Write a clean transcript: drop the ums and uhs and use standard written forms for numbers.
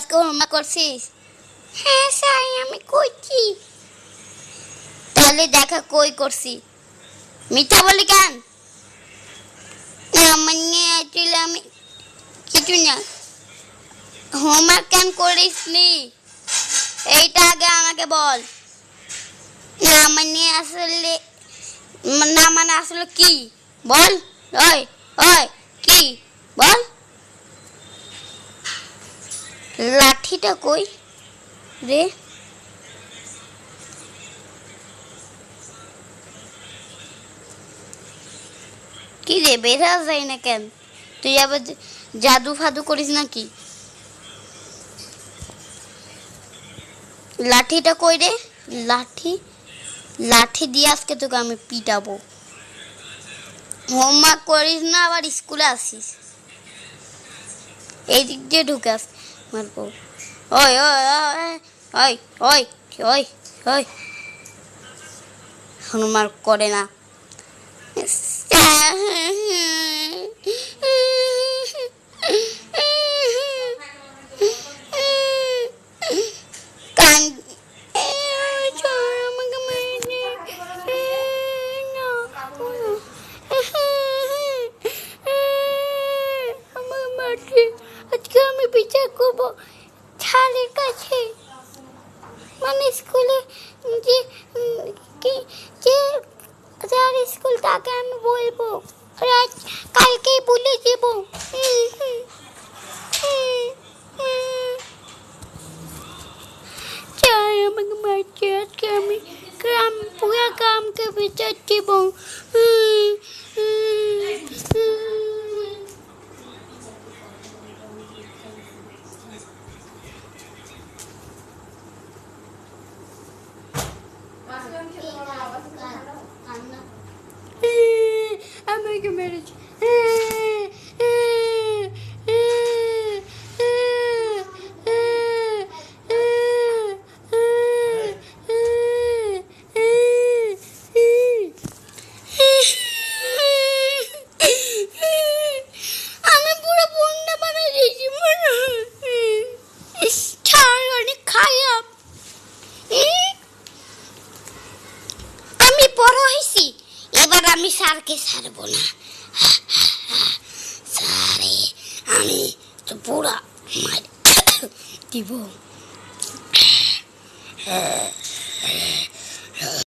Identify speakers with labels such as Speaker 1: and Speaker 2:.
Speaker 1: আজকে হোমওয়ার্ক করছিস? হ্যাঁ স্যার আমি করছি। তাহলে দেখা কই করছি, মিথ্যা বলি কেন? আমার নিয়ে আসলে আমি কিছু না। হোমওয়ার্ক কেন করিসনি এইটা আগে আমাকে বল। না মানে আসলে, না মানে আসলে কি বল। ওই ওই কি বল। লাঠিটা কই রে? কি রে বেরা যায় না কেন? তুই আবার জাদু ফাদু করিস নাকি? লাঠিটা কই রে? লাঠি, লাঠি দিয়ে আজকে তোকে আমি পিটাবো। হোমওয়ার্ক করিস না আবার স্কুলে আসিস, এই দিক দিয়ে ঢুকে আস মারবো। ওই ওই ওই ওই ওই ওই হোমওয়ার্ক করে না। আজকে আমি বিচার করবো ছাড়ের কাছে, মানে স্কুলে যে যে যার স্কুল তাকে আমি বলবো, কালকেই বলে দেবো। চাই আমাকে মারছে, আজকে আমি পুরা গ্রামকে বিচার দেবো। আমাকে মেরেছে। আমি পুরো বন্যা বানিয়ে দিয়েছি মনে হয়। ছাড় অনেক খারাপ। আমি বড় হয়েছি, এবার আমি স্যারকে ছাড়বো না। স্যারে আমি তো পুরা মার দিব।